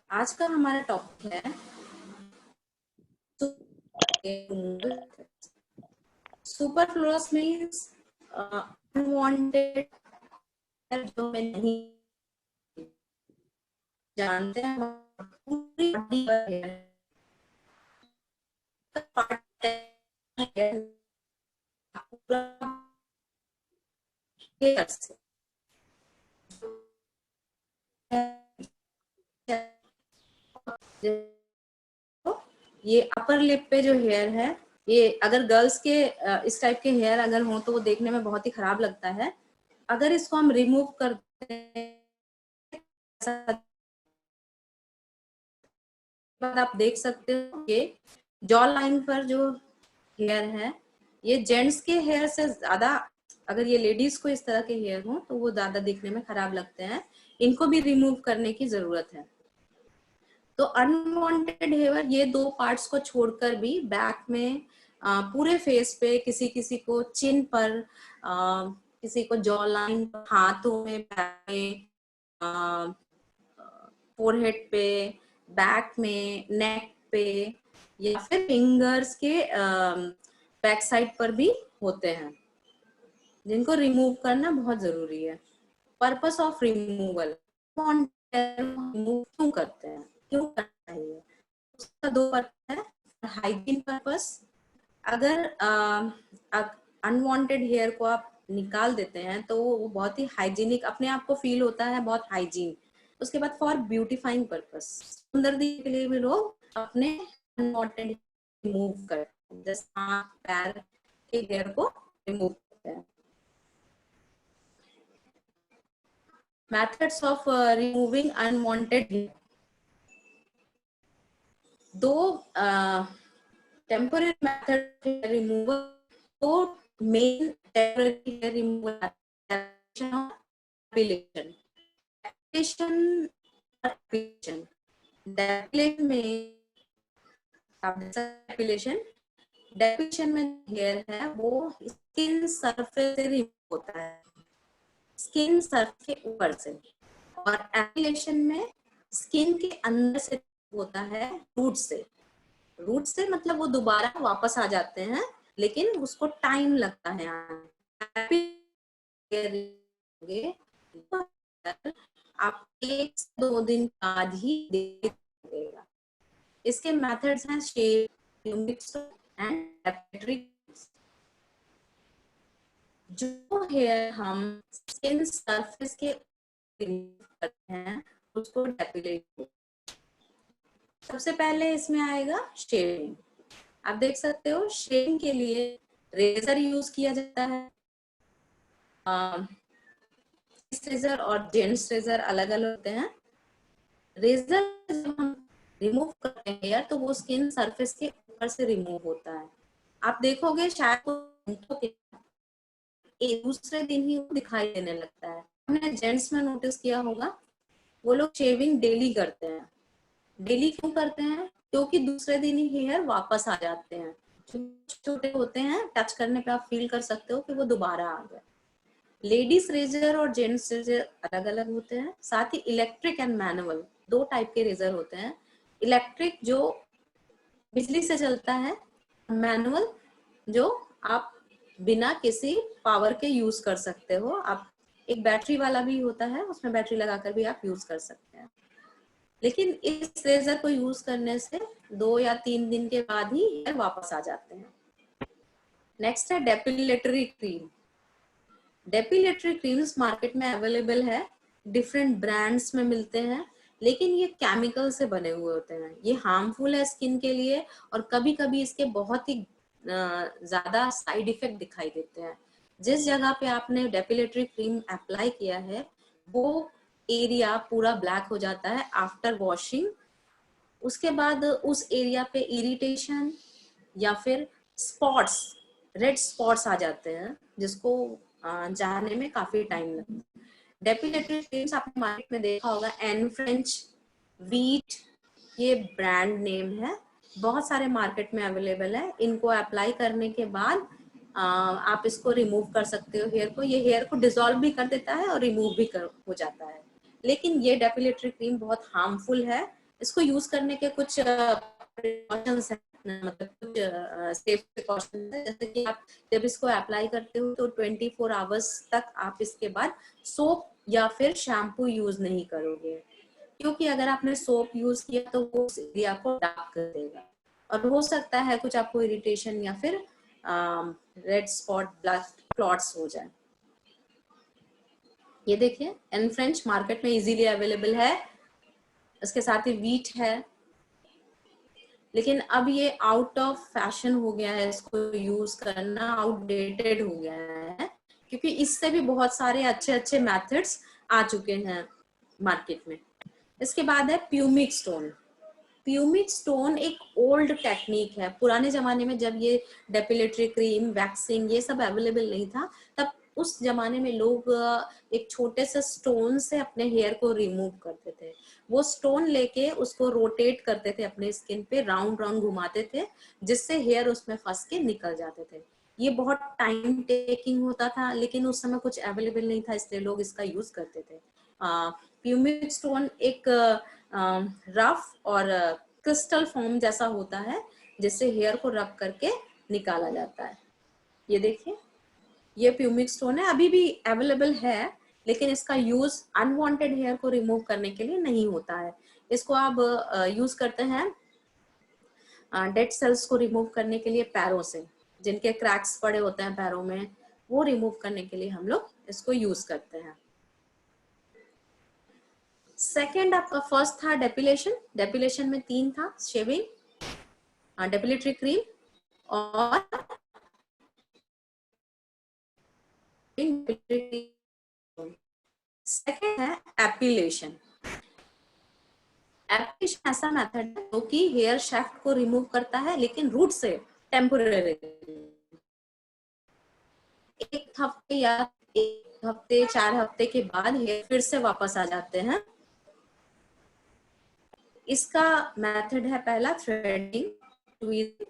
आज का हमारा टॉपिक है सुपरफ्लूअस मीन्स अनवांटेड, जो मैं नहीं जानते हैं पूरी बॉडी ये अपर लिप पे जो हेयर है, ये अगर गर्ल्स के इस टाइप के हेयर अगर हो तो वो देखने में बहुत ही खराब लगता है। अगर इसको हम रिमूव करते हैं, आप देख सकते हो ये जॉ लाइन पर जो हेयर है, ये जेंट्स के हेयर से ज्यादा, अगर ये लेडीज को इस तरह के हेयर हो तो वो ज्यादा दिखने में खराब लगते हैं। इनको भी रिमूव करने की जरूरत है। तो अनवांटेड हेयर ये दो पार्ट्स को छोड़कर भी बैक में, पूरे फेस पे, किसी किसी को चिन पर, किसी को जॉ लाइन पर, हाथों में, पैर में, फोरहेड पे, बैक में, नेक पे, या फिर फिंगर्स के बैक साइड पर भी होते हैं, जिनको रिमूव करना बहुत जरूरी है। पर्पस ऑफ रिमूवल, रिमूव क्यों करते हैं, क्यों करना चाहिए, उसका दो पर्पस है। हाइजीन पर्पस, अगर अनवांटेड हेयर को आप निकाल देते हैं तो वो बहुत ही हाइजीनिक अपने आप को फील होता है, बहुत हाइजीन। उसके बाद फॉर ब्यूटीफाइंग पर्पस, सुंदर दिखने के लिए भी लोग अपने अनवांटेड रिमूव करते हैं, जैसे हाथ पैर के हेयर को रिमूव करते हैं। Methods of removing unwanted hair, दो टेम्पररी मेथड रिमूवल, तो main temporary hair removal depilation. Depilation में डेपिलेशन में हेयर है वो स्किन सरफेस से रिमूव होता है, स्किन सरफेस के ऊपर से। और एपिलेशन में स्किन के अंदर से होता है, रूट से। रूट से मतलब वो दोबारा वापस आ जाते हैं, लेकिन उसको टाइम लगता है। आप 1 से 2 दिन बाद ही देगा। इसके मेथड्स हैं शेप, मिक्स एंड एपिलेटरी। जो हेयर हम स्किन सरफेस के करते हैं उसको डेपिलेट। सबसे पहले इसमें आएगा शेविंग। आप देख सकते हो शेविंग के लिए रेजर यूज किया जाता है। रेजर और जेंट्स रेजर अलग अलग होते हैं। रेजर जब हम रिमूव करते हैं हेयर तो वो स्किन सरफेस के ऊपर से रिमूव होता है। आप देखोगे शायद दूसरे दिन ही वो दिखाई देने लगता है। हमने जेंट्स में नोटिस किया होगा, वो लोग शेविंग डेली करते हैं। डेली क्यों करते हैं? क्योंकि दूसरे दिन ही हेयर वापस आ जाते हैं। छोटे होते हैं, टच करने पे आप फील कर सकते हो कि वो दोबारा आ गए। लेडीज रेजर और जेंट्स रेजर अलग अलग होते हैं। साथ ही इलेक्ट्रिक एंड मैनुअल, दो टाइप के रेजर होते हैं। इलेक्ट्रिक जो बिजली से चलता है, मैनुअल जो आप बिना किसी पावर के यूज कर सकते हो। आप एक बैटरी वाला भी होता है, उसमें बैटरी लगाकर भी आप यूज कर सकते हैं। लेकिन इस रेजर को यूज करने से 2 या 3 दिन के बाद ही हेयर वापस आ जाते हैं। नेक्स्ट है depilatory cream. Depilatory creams market में अवेलेबल है, डिफरेंट ब्रांड्स में मिलते हैं, लेकिन ये केमिकल से बने हुए होते हैं। ये हार्मफुल है स्किन के लिए, और कभी कभी इसके बहुत ही ज्यादा साइड इफेक्ट दिखाई देते हैं। जिस जगह पे आपने डेपिलेटरी क्रीम अप्लाई किया है वो एरिया पूरा ब्लैक हो जाता है आफ्टर वॉशिंग। उसके बाद उस एरिया पे इरिटेशन या फिर स्पॉट्स, रेड स्पॉट्स आ जाते हैं, जिसको जाने में काफी टाइम लगता है। डेपिलेटरी क्रीम्स आपने मार्केट में देखा होगा, एन फ्रेंच, वीट, ये ब्रांड नेम है। बहुत सारे मार्केट में अवेलेबल है। इनको अप्लाई करने के बाद आप इसको रिमूव कर सकते हो हेयर को। ये हेयर को डिसॉल्व भी कर देता है और रिमूव भी हो जाता है। लेकिन ये डेपिलेटरी क्रीम बहुत हार्मफुल है, इसको यूज करने के कुछ प्रिकॉशंस हैं, मतलब कुछ सेफ प्रिकॉशंस है। जैसे कि आप जब इसको अप्लाई करते हो तो 24 आवर्स तक आप इसके बाद सोप या फिर शैम्पू यूज नहीं करोगे, क्योंकि अगर आपने सोप यूज किया तो वो उस एरिया को डार्क कर देगा और हो सकता है कुछ आपको इरिटेशन या फिर रेड स्पॉट, ब्लैक क्लॉट्स हो जाए। ये देखिए एन फ्रेंच मार्केट में इजीली अवेलेबल है, इसके साथ ही वीट है, लेकिन अब ये आउट ऑफ फैशन हो गया है, इसको यूज करना आउटडेटेड हो गया है, क्योंकि इससे भी बहुत सारे अच्छे अच्छे मेथड्स आ चुके हैं मार्केट में। इसके बाद है प्यूमिक स्टोन। प्यूमिक स्टोन एक ओल्ड टेक्निक है। पुराने जमाने में जब ये डेपिलेटरी क्रीम, वैक्सिंग ये सब अवेलेबल नहीं था, तब उस जमाने में लोग एक छोटे से स्टोन से अपने हेयर को रिमूव करते थे। वो स्टोन लेके उसको रोटेट करते थे अपने स्किन पे, राउंड राउंड घुमाते थे, जिससे हेयर उसमें फंस के निकल जाते थे। ये बहुत टाइम टेकिंग होता था, लेकिन उस समय कुछ अवेलेबल नहीं था, इसलिए लोग इसका यूज करते थे। प्यूमिक स्टोन एक रफ और क्रिस्टल फॉर्म जैसा होता है, जिससे हेयर को रब करके निकाला जाता है। ये देखिए ये प्यूमिक स्टोन है, अभी भी अवेलेबल है, लेकिन इसका यूज अनवांटेड हेयर को रिमूव करने के लिए नहीं होता है। इसको आप यूज करते हैं डेड सेल्स को रिमूव करने के लिए पैरों से, जिनके क्रैक्स पड़े होते हैं पैरों में, वो रिमूव करने के लिए हम लोग इसको यूज करते हैं। सेकेंड आपका फर्स्ट था डेपिलेशन। डेपिलेशन में 3 था, शेविंग, डेपिलेटरी क्रीम और सेकेंड है एपिलेशन। एपिलेशन ऐसा मेथड है जो कि हेयर शाफ्ट को रिमूव करता है, लेकिन रूट से टेम्पोरेरी, 1 हफ्ते या 1 हफ्ते 4 हफ्ते के बाद हेयर फिर से वापस आ जाते हैं। इसका मेथड है पहला थ्रेडिंग, ट्वीजिंग,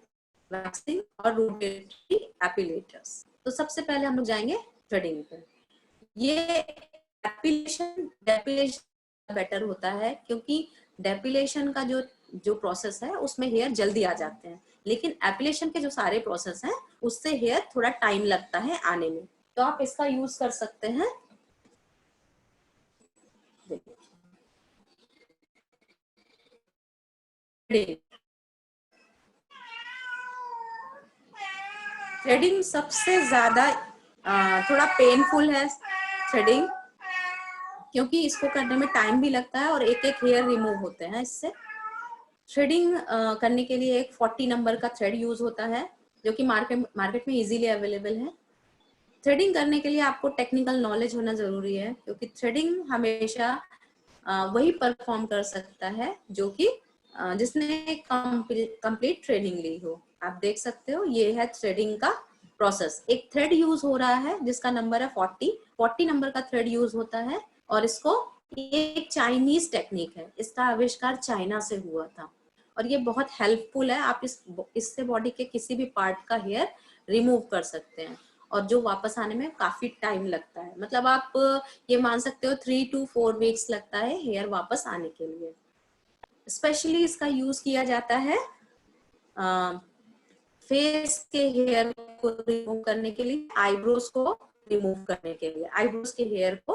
वैक्सिंग और रोटेटरी एपिलेटर्स। तो सबसे पहले हम लोग जाएंगे थ्रेडिंग पे। ये डेपिलेशन बेटर होता है, क्योंकि डेपिलेशन का जो प्रोसेस है उसमें हेयर जल्दी आ जाते हैं, लेकिन एपिलेशन के जो सारे प्रोसेस हैं उससे हेयर थोड़ा टाइम लगता है आने में। तो आप इसका यूज कर सकते हैं। थ्रेडिंग सबसे ज्यादा थोड़ा पेनफुल है थ्रेडिंग, क्योंकि इसको करने में टाइम भी लगता है और एक एक हेयर रिमूव होते हैं इससे। थ्रेडिंग करने के लिए एक 40 नंबर का थ्रेड यूज होता है, जो कि मार्केट में इजीली अवेलेबल है। थ्रेडिंग करने के लिए आपको टेक्निकल नॉलेज होना जरूरी है, क्योंकि थ्रेडिंग हमेशा वही परफॉर्म कर सकता है जो कि जिसने कंप्लीट ट्रेनिंग ली हो। आप देख सकते हो ये है थ्रेडिंग का प्रोसेस। एक थ्रेड यूज हो रहा है जिसका नंबर है 40 नंबर का थ्रेड यूज होता है, और इसको ये एक चाइनीज टेक्निक है, इसका आविष्कार चाइना से हुआ था और ये बहुत हेल्पफुल है। आप इससे बॉडी के किसी भी पार्ट का हेयर रिमूव कर सकते हैं, और जो वापस आने में काफी टाइम लगता है, मतलब आप ये मान सकते हो 3 to 4 वीक्स लगता है हेयर वापस आने के लिए। स्पेशली इसका यूज किया जाता है फेस के हेयर को रिमूव करने के लिए, आईब्रोज को रिमूव करने के लिए, आईब्रोज के हेयर को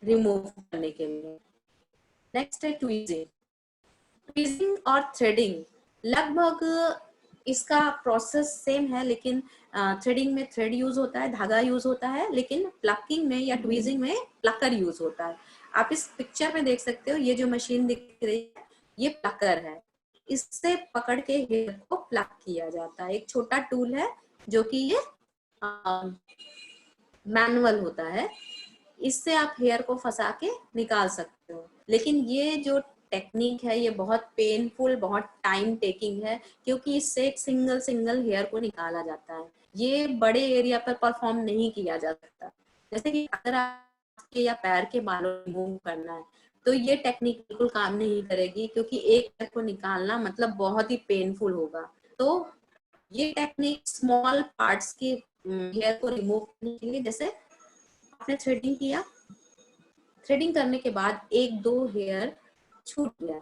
रिमूव करने के लिए। नेक्स्ट है ट्वीजिंग। ट्वीजिंग और थ्रेडिंग लगभग इसका प्रोसेस सेम है, लेकिन थ्रेडिंग में थ्रेड यूज होता है, धागा यूज होता है, लेकिन प्लकिंग में या ट्वीजिंग में प्लकर यूज होता है। आप इस पिक्चर में देख सकते हो, ये जो मशीन दिख रही है ये प्लकर है, इससे पकड़ के हेयर को प्लक किया जाता है। एक छोटा टूल है जो कि ये मैनुअल होता है, इससे आप हेयर को फंसा के निकाल सकते हो। लेकिन ये जो टेक्निक है ये बहुत पेनफुल, बहुत टाइम टेकिंग है, क्योंकि इससे एक सिंगल हेयर को निकाला जाता है। ये बड़े एरिया पर परफॉर्म नहीं किया जा सकता। जैसे कि अगर आपके या पैर के बालों को रिमूव करना है तो ये टेक्निक बिल्कुल काम नहीं करेगी, क्योंकि एक हेयर को निकालना मतलब बहुत ही पेनफुल होगा। तो ये टेक्निक स्मॉल पार्ट्स के हेयर को रिमूव करने के लिए, जैसे आपने थ्रेडिंग किया, थ्रेडिंग करने के बाद 1-2 हेयर छूट गया,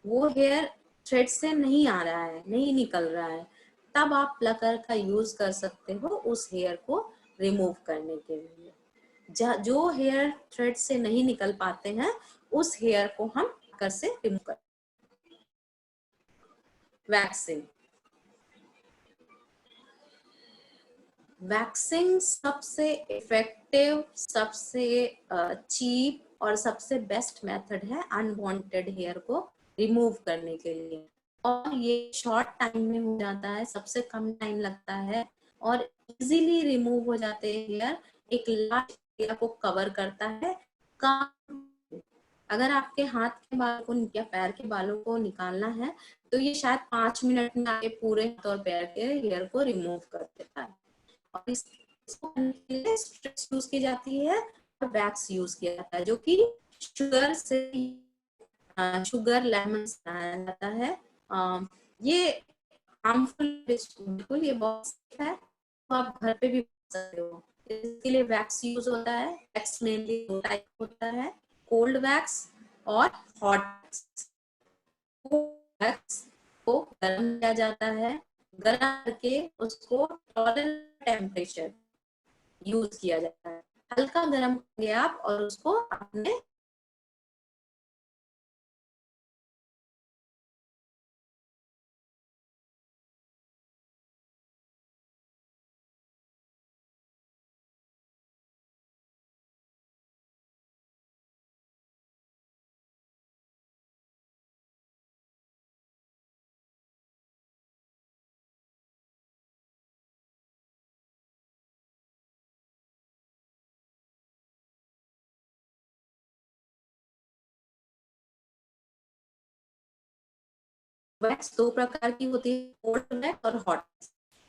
वो हेयर थ्रेड से नहीं आ रहा है, नहीं निकल रहा है, तब आप प्लकर का यूज कर सकते हो उस हेयर को रिमूव करने के लिए। जो हेयर थ्रेड से नहीं निकल पाते हैं उस हेयर को हम प्लकर से रिमूव कर। वैक्सिंग, वैक्सिंग सबसे इफेक्टिव, सबसे चीप और सबसे बेस्ट मेथड है अनवांटेड हेयर को रिमूव करने के लिए, और ये शॉर्ट टाइम में हो जाता है, सबसे कम टाइम लगता है और इजीली रिमूव हो जाते हैं हेयर, एक लार्ज एरिया को कवर करता है। अगर आपके हाथ के बाल को या पैर के बालों को निकालना है तो ये शायद 5 मिनट में आपके पूरे हाथ और पैर के हेयर को रिमूव कर देता है। और इसको करने के लिए स्ट्रिप्स यूज की जाती है और वैक्स यूज किया जाता है, जो कि शुगर से, शुगर लेमन से बनाया जाता है। ये हार्मफुल बिल्कुल, ये बहुत safe है, तो आप घर पे भी बना सकते हो। इसके लिए वैक्स यूज होता है। वैक्स मेनली 2 टाइप होता है, कोल्ड वैक्स और हॉट वैक्स। वैक्स को गर्म किया जाता है, गर्म करके उसको टॉलरेंट टेम्परेचर यूज किया जाता है, हल्का गर्म करेंगे आप और उसको अपने वैक्स 2 प्रकार की होती है, कोल्ड वैक्स और हॉट।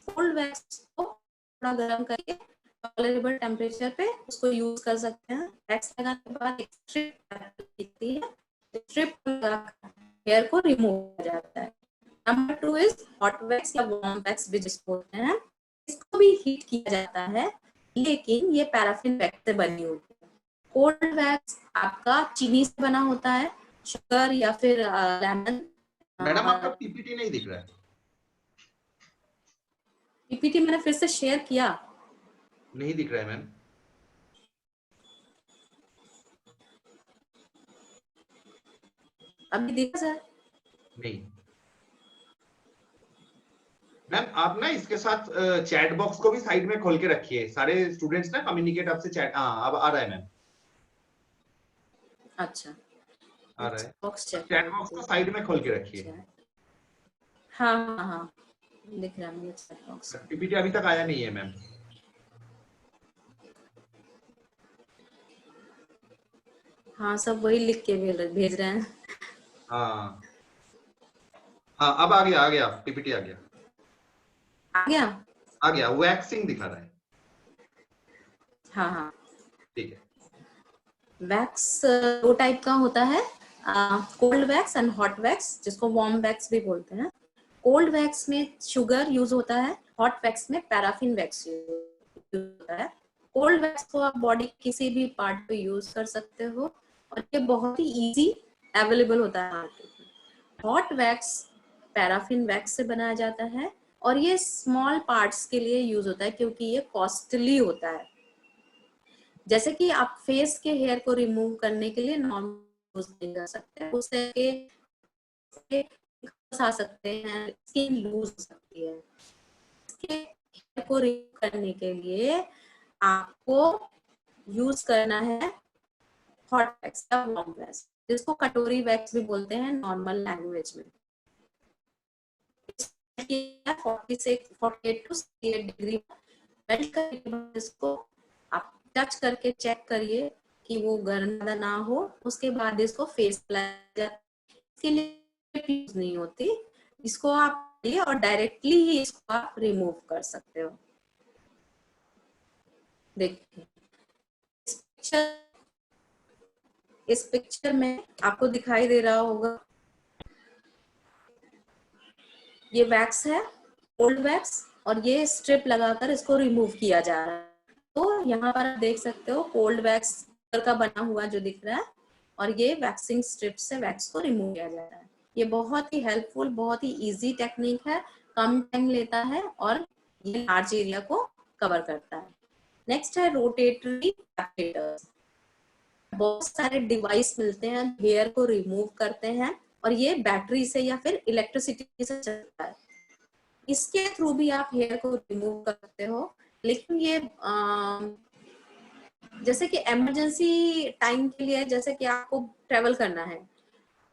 कोल्ड वैक्स को थोड़ा गर्म करके टॉलरेबल टेम्परेचर पे उसको यूज कर सकते हैं। वैक्स लगाने के बाद एक स्ट्रिप दिखती है, स्ट्रिप लगाकर हेयर को रिमूव किया जाता है। नंबर 2 इज हॉट वैक्स या वार्म वैक्स भी जिसको बोलते हैं। इसको भी हीट किया जाता है, लेकिन ये पैराफिन वैक्स से बनी होती है। कोल्ड वैक्स आपका चीनी से बना होता है, शुगर या फिर लेमन। मैडम आपका पीपीटी नहीं दिख रहा है। पीपीटी मैंने फिर से शेयर किया, नहीं दिख रहा है मैम। अभी दिखा सर? नहीं मैम, आप ना इसके साथ चैट बॉक्स को भी साइड में खोल के रखिए, सारे स्टूडेंट्स ना कम्युनिकेट आपसे चैट। हाँ अब आ रहा है मैम, अच्छा, आ रहा है। बॉक्स चेक चैट बॉक्स करते को हैं। साइड में खोल के रखिए। हाँ हाँ हाँ, दिख रहा है मुझे चैट बॉक्स। पीपीटी अभी तक आया नहीं है मैम। हाँ, सब वही लिख के भेज रहे हैं। हाँ हाँ, अब आ गया पीपीटी आ गया। आ गया? आ गया, वैक्सिंग दिखा रहा है। हाँ हाँ, ठीक है। वैक्स 2 टाइप का होता है, cold wax and hot wax, जिसको वार्म वैक्स भी बोलते हैं। कोल्ड वैक्स में शुगर यूज होता है, हॉट वैक्स में पैराफिन वैक्स यूज होता है। कोल्ड वैक्स को आप बॉडी किसी भी पार्ट पे यूज कर सकते हो और ये बहुत ही इजी अवेलेबल होता है मार्केट में। हॉट वैक्स पैराफिन वैक्स से बनाया जाता है और ये स्मॉल पार्ट्स के लिए यूज होता है क्योंकि ये कॉस्टली होता है। जैसे कि आप फेस के हेयर को रिमूव करने के लिए नॉर्मल यूज नहीं कर सकते, उससे आ सकते हैं, स्किन लूज हो सकती है। इसके हेयर को रिमूव करने के लिए आपको यूज करना है हॉट वैक्स या वार्म वैक्स, जिसको कटोरी वैक्स भी बोलते हैं नॉर्मल लैंग्वेज में। 48 टू 68 डिग्री मेल्ट करने के बाद इसको आप टच करके चेक करिए कि वो गर्म ना हो, उसके बाद इसको फेस इसके लिए यूज नहीं होती, इसको आप और डायरेक्टली ही इसको आप रिमूव कर सकते हो। देखिए इस पिक्चर में आपको दिखाई दे रहा होगा, ये वैक्स है, कोल्ड वैक्स, और ये स्ट्रिप लगाकर इसको रिमूव किया जा रहा है। तो यहाँ पर आप देख सकते हो कोल्ड वैक्स का बना हुआ जो दिख रहा है, और ये वैक्सिंग स्ट्रिप से वैक्स को रिमूव किया जाता है। ये बहुत ही हेल्पफुल, बहुत ही इजी टेक्निक है, कम टाइम लेता है और ये लार्ज एरिया को कवर करता है। नेक्स्ट है रोटेटरी एप्लीकेटर्स। बहुत सारे डिवाइस मिलते हैं हेयर को रिमूव करते हैं और ये बैटरी से या फिर इलेक्ट्रिसिटी से चलता है। इसके थ्रू भी आप हेयर को रिमूव कर सकते हो, लेकिन ये जैसे कि इमरजेंसी टाइम के लिए, जैसे कि आपको ट्रेवल करना है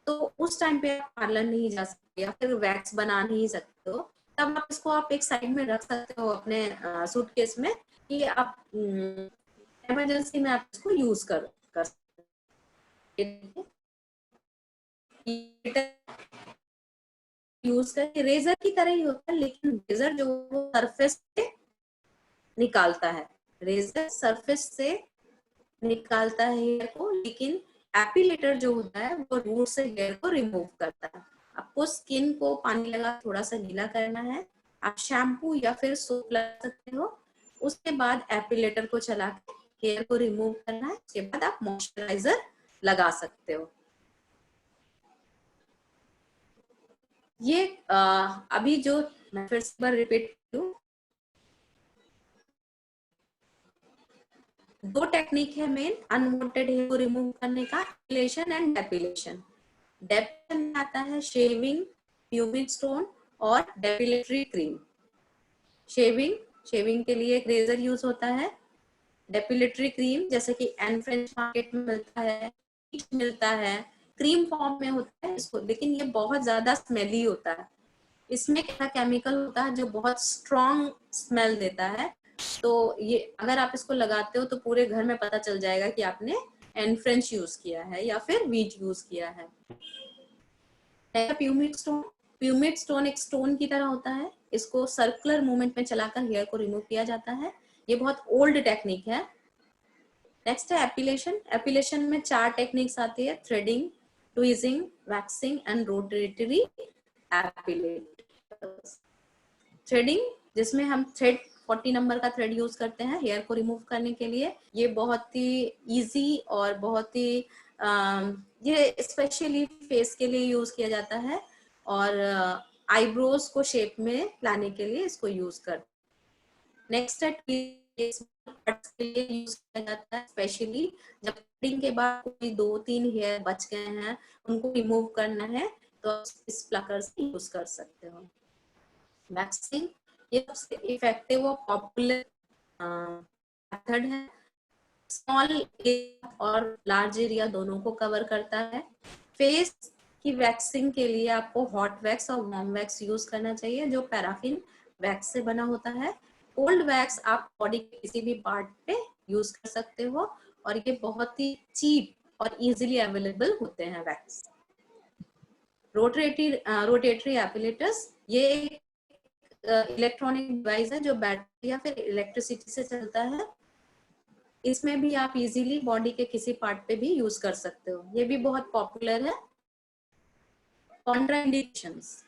तो उस टाइम पे आप पार्लर नहीं जा सकते या फिर वैक्स बना नहीं सकते हो, तब आप इसको आप एक साइड में रख सकते हो अपने सूटकेस में कि आप इमरजेंसी में आप इसको यूज कर सकते हो। यूज करके रेजर की तरह ही होता है, लेकिन रेजर जो सरफेस से निकालता है, रेजर सरफेस से निकालता है हेयर को, लेकिन एपिलेटर जो होता है वो रूट से हेयर को रिमूव करता है। आपको स्किन को पानी लगा थोड़ा सा गीला करना है, आप शैम्पू या फिर सोप लगा सकते हो, उसके बाद एपिलेटर को चला के हेयर को रिमूव करना है, उसके बाद आप मॉइस्चराइजर लगा सकते हो। ये अभी जो मैं फिर से बार रिपीट करूं, दो टेक्निक है मेन अनवांटेड हेयर को रिमूव करने का, एपिलेशन एंड डेपिलेशन। डेपिलेशन में आता है शेविंग, प्यूबिक स्टोन और डेपिलेटरी क्रीम। शेविंग के लिए एक रेजर यूज होता है। डेपिलेटरी क्रीम जैसे कि एन फ्रेंच मार्केट में मिलता है, मिलता है, क्रीम फॉर्म में होता है इसको, लेकिन ये बहुत ज्यादा स्मेली होता है। इसमें क्या केमिकल होता है जो बहुत स्ट्रॉन्ग स्मेल देता है, तो ये अगर आप इसको लगाते हो तो पूरे घर में पता चल जाएगा कि आपने एन फ्रेंच यूज किया है या फिर वीट यूज किया है। प्यूमिक स्टोन एक स्टोन की तरह होता है, इसको सर्कुलर मूवमेंट में चलाकर हेयर को रिमूव किया जाता है। ये बहुत ओल्ड टेक्निक है। नेक्स्ट है एपिलेशन। एपिलेशन में 4 टेक्निक्स आती है, threading, tweezing, waxing and rotary epilators. Threading जिसमें हम थ्रेड 40 नंबर का थ्रेड यूज करते हैं हेयर को रिमूव करने के लिए। ये बहुत ही इजी और बहुत ही ये स्पेशली फेस के लिए यूज किया जाता है और आईब्रोज को शेप में लाने के लिए इसको यूज करते हैं। नेक्स्ट है के लिए यूज किया जाता है, स्पेशली जब कटिंग के बाद कोई 2-3 हेयर बच गए हैं उनको रिमूव करना है तो इस प्लकर से यूज कर सकते हो। वैक्सिंग ये सबसे इफेक्टिव और पॉपुलर मेथड है, स्मॉल एरिया और लार्ज एरिया दोनों को कवर करता है। फेस की वैक्सिंग के लिए आपको हॉट वैक्स और वार्म वैक्स यूज करना चाहिए जो पैराफिन वैक्स से बना होता है। कोल्ड वैक्स आप बॉडी के किसी भी पार्ट पे यूज कर सकते हो और ये बहुत ही चीप और इजीली अवेलेबल होते हैं वैक्स। रोटेटरी एपिलेटर्स ये एक इलेक्ट्रॉनिक डिवाइस है जो बैटरी या फिर इलेक्ट्रिसिटी से चलता है। इसमें भी आप इजीली बॉडी के किसी पार्ट पे भी यूज कर सकते हो, ये भी बहुत पॉपुलर है।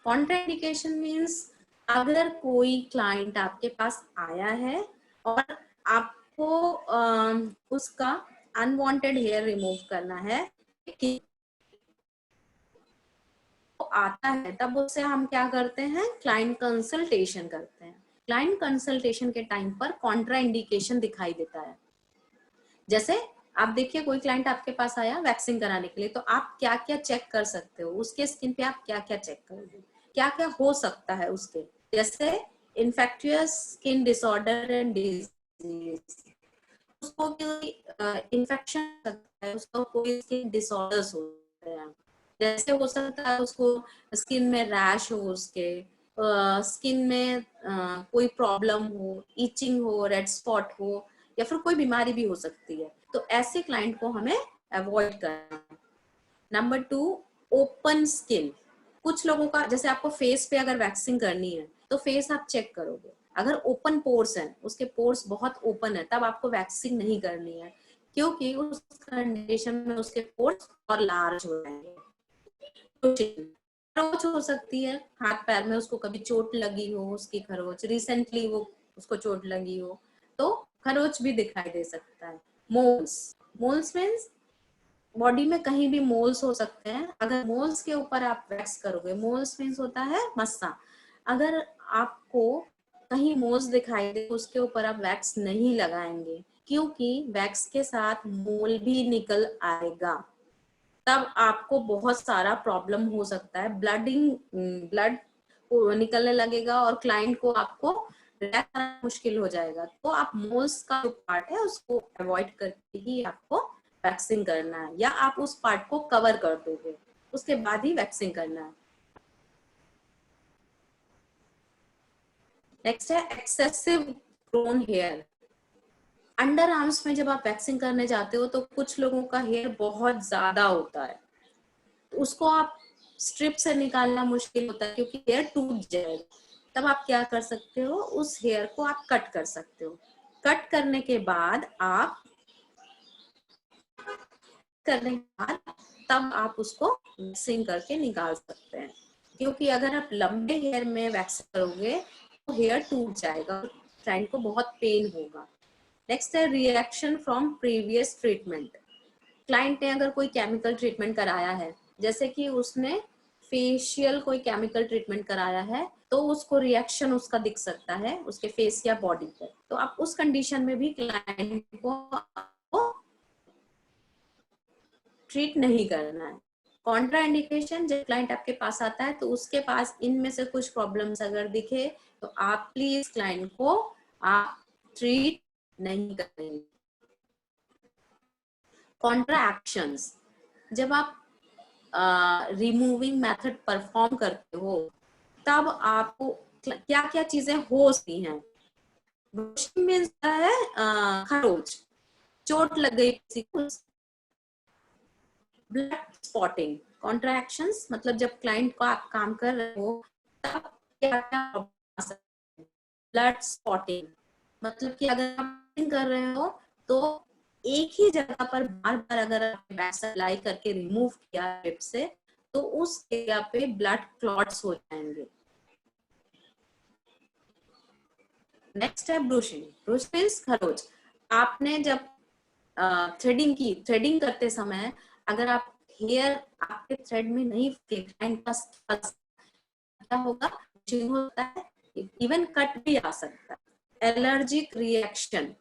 कॉन्ट्राइंडिकेशन मीन्स अगर कोई क्लाइंट आपके पास आया है और आपको उसका अनवांटेड हेयर रिमूव करना है कि आता है, तब उससे हम क्या करते हैं, क्लाइंट कंसल्टेशन करते हैं। क्लाइंट कंसल्टेशन के टाइम पर कॉन्ट्राइंडिकेशन दिखाई देता है। जैसे आप देखिए कोई क्लाइंट आपके पास आया वैक्सिंग कराने के लिए, तो आप क्या क्या चेक कर सकते हो, उसके स्किन पे आप क्या क्या चेक करोगे, क्या क्या हो सकता है उसके, जैसे infectious skin disorder and disease, उसको कोई इन्फेक्शन सकता है, उसको कोई स्किन डिसऑर्डर्स होते हैं, जैसे हो सकता है उसको स्किन में रैश हो, उसके स्किन में कोई प्रॉब्लम हो, इचिंग हो, रेड स्पॉट हो या फिर कोई बीमारी भी हो सकती है, तो ऐसे क्लाइंट को हमें अवॉइड करना है। Number 2, open skin. कुछ लोगों का जैसे आपको फेस पे अगर वैक्सिंग करनी है तो फेस आप चेक करोगे, अगर ओपन पोर्स है, उसके पोर्स बहुत ओपन है, तब आपको वैक्सिंग नहीं करनी है, क्योंकि उस कंडीशन में उसके पोर्स और लार्ज हो जाएंगे। खरोच हो सकती है हाथ पैर में, उसको कभी चोट लगी हो, उसकी खरोच रिसेंटली वो उसको चोट लगी हो तो खरोच भी दिखाई दे सकता है। मोल्स मीन्स बॉडी में कहीं भी मोल्स हो सकते हैं, अगर मोल्स के ऊपर आप वैक्स करोगे, मोल्स मीन्स होता है मस्सा, अगर आपको कहीं मोल्स दिखाई दे उसके ऊपर आप वैक्स नहीं लगाएंगे, क्योंकि वैक्स के साथ मोल भी निकल आएगा, तब आपको बहुत सारा प्रॉब्लम हो सकता है, ब्लड निकलने लगेगा और क्लाइंट को आपको रिलैक्स करना मुश्किल हो जाएगा। तो आप मोल्स का जो पार्ट है उसको अवॉइड करके ही आपको वैक्सिंग करना है, या आप उस पार्ट को कवर कर दोगे उसके बाद ही वैक्सिंग करना है। नेक्स्ट है excessive grown hair. Under arms में जब आप वैक्सिंग करने जाते हो तो कुछ लोगों का हेयर बहुत ज्यादा होता है, उसको आप स्ट्रिप से निकालना मुश्किल होता है क्योंकि हेयर टूट जाएगा। तब आप क्या कर सकते हो, उस हेयर को आप कट कर सकते हो। कट करने के बाद तब आप उसको वैक्सिंग करके निकाल सकते हैं, क्योंकि अगर आप लंबे हेयर में वैक्स करोगे तो हेयर टूट जाएगा, क्लाइंट को बहुत पेन होगा। नेक्स्ट है reaction from previous treatment. Client ने अगर कोई केमिकल ट्रीटमेंट कराया है, जैसे कि उसने फेशियल कोई केमिकल ट्रीटमेंट कराया है, तो उसको रिएक्शन उसका दिख सकता है उसके फेस या बॉडी पर, तो आप उस कंडीशन में भी क्लाइंट को ट्रीट नहीं करना है। कॉन्ट्रा इंडिकेशन, जब क्लाइंट आपके पास आता है तो उसके पास इनमें से कुछ प्रॉब्लम्स अगर दिखे तो आप प्लीज क्लाइंट को आप ट्रीट नहीं करेंगे। कॉन्ट्रा एक्शंस, जब आप रिमूविंग मेथड परफॉर्म करते हो तब आपको क्या क्या चीजें हो सकती हैं। ब्रूशिंग मींस है खरोच, चोट लग गई किसी को। ब्लड स्पॉटिंग, कॉन्ट्रैक्शंस, मतलब जब क्लाइंट को आप काम कर रहे हो तब क्या क्या, ब्लड स्पॉटिंग मतलब कि अगर आप कर रहे हो तो एक ही जगह पर बार बार अगर आपने वैक्स अप्लाई करके रिमूव किया लिप से तो उस एरिया पे ब्लड क्लॉट्स हो जाएंगे। नेक्स्ट है ब्रूशिंग। ब्रूशिंग खरोच, आपने जब थ्रेडिंग करते समय अगर आप हेयर आपके थ्रेड में नहीं क्या होगा, ब्रूशिंग होता है, इवन कट भी आ सकता है। एलर्जिक रिएक्शन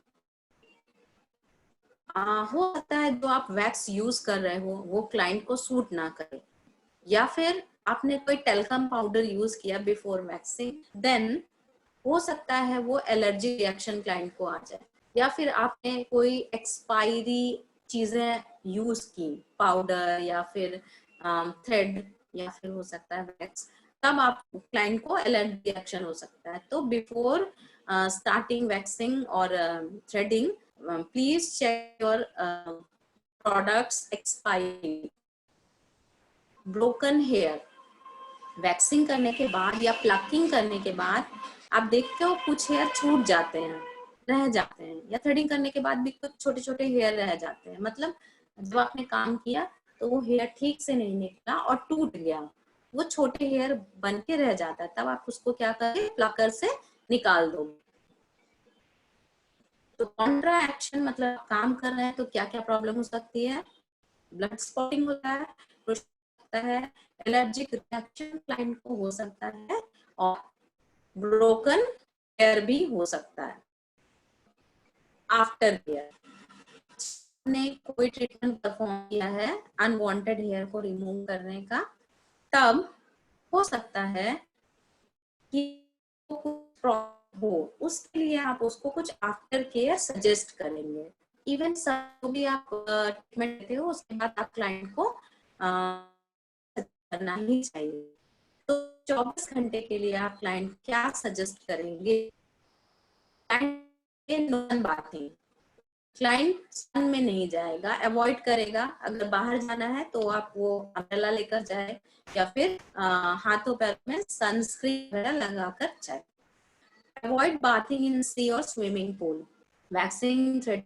हो सकता है जो आप वैक्स यूज कर रहे हो वो क्लाइंट को सूट ना करे, या फिर आपने कोई टेल्कम पाउडर यूज किया बिफोर वैक्सिंग, देन हो सकता है वो एलर्जी रिएक्शन क्लाइंट को आ जाए, या फिर आपने कोई एक्सपायरी चीजें यूज की, पाउडर या फिर थ्रेड या फिर हो सकता है वैक्स, तब आप क्लाइंट को एलर्जी रिएक्शन हो सकता है। तो बिफोर स्टार्टिंग वैक्सिंग और threading please check your products expiry. Broken hair, waxing करने के बाद या प्लकिंग करने के बाद आप देखते हो कुछ हेयर छूट जाते हैं, रह जाते हैं, या थ्रेडिंग करने के बाद भी कुछ छोटे छोटे हेयर रह जाते हैं, मतलब जब आपने काम किया तो वो हेयर ठीक से नहीं निकला और टूट गया, वो छोटे हेयर बन के रह जाता है, तब आप उसको क्या करें, प्लकर से निकाल दो। तो कॉन्ट्रा एक्शन मतलब काम कर रहे हैं तो क्या क्या प्रॉब्लम हो सकती है, ब्लड स्पॉटिंग होता है, है एलर्जिक रिएक्शन क्लाइंट को हो सकता है, और ब्रोकन हेयर भी हो सकता है। आफ्टर हेयर ने कोई ट्रीटमेंट परफॉर्म किया है अनवांटेड हेयर को रिमूव करने का, तब हो सकता है कि हो, उसके लिए आप उसको कुछ आफ्टर केयर सजेस्ट करेंगे। इवन सब भी आप ट्रीटमेंट देते हो उसके बाद आप क्लाइंट को करना ही चाहिए। तो 24 घंटे के लिए आप क्लाइंट क्या सजेस्ट करेंगे, बाथिंग, क्लाइंट सन में नहीं जाएगा, अवॉइड करेगा, अगर बाहर जाना है तो आप वो अम्ब्रेला लेकर जाए या फिर हाथों पैर में सनस्क्रीन वगैरह लगाकर जाए। अवॉइड बाथिंग इन सी और स्विमिंग पूल, वैक्सिंग थ्रेड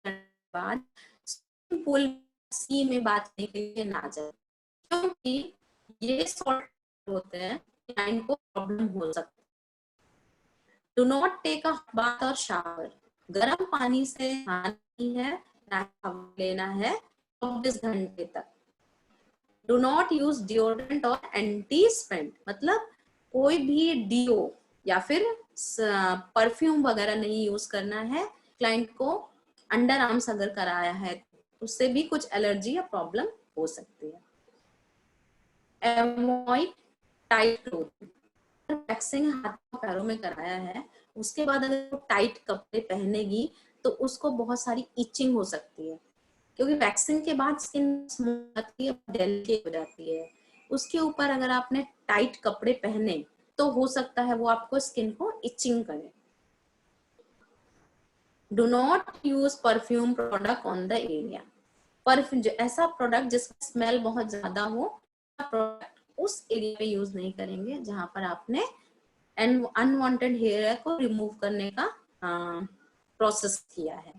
के बाद स्विमिंग पूल सी में बाथने के लिए ना जाए, क्योंकि ये सॉल्ट होते हैं, क्लाइंट को प्रॉब्लम हो सकती है। Do not take a bath और शावर, गर्म पानी से नहाना नहीं है, ना लेना है 24 घंटे तक। डू नॉट यूज डिओड्रेंट और एंटी स्पेंट, मतलब कोई भी डीओ या फिर परफ्यूम वगैरह नहीं यूज करना है। क्लाइंट को अंडर आर्म्स अगर कराया है उससे भी कुछ एलर्जी या प्रॉब्लम हो सकती है। अवॉइड टाइट क्लोथिंग, वैक्सिंग हाथों पैरों में कराया है उसके बाद अगर वो टाइट कपड़े पहनेगी तो उसको बहुत सारी इचिंग हो सकती है, क्योंकि वैक्सिंग के बाद स्किन स्मूथ आती है, डेलिकेट हो जाती है। उसके ऊपर अगर आपने टाइट कपड़े पहने तो हो सकता है वो आपको स्किन को इचिंग करे। Do not use perfume product on the area, perfume ऐसा प्रोडक्ट जिसका स्मेल बहुत ज्यादा हो, प्रोडक्ट उस एरिया पे यूज नहीं करेंगे जहां पर आपने अनवांटेड हेयर को रिमूव करने का प्रोसेस किया है।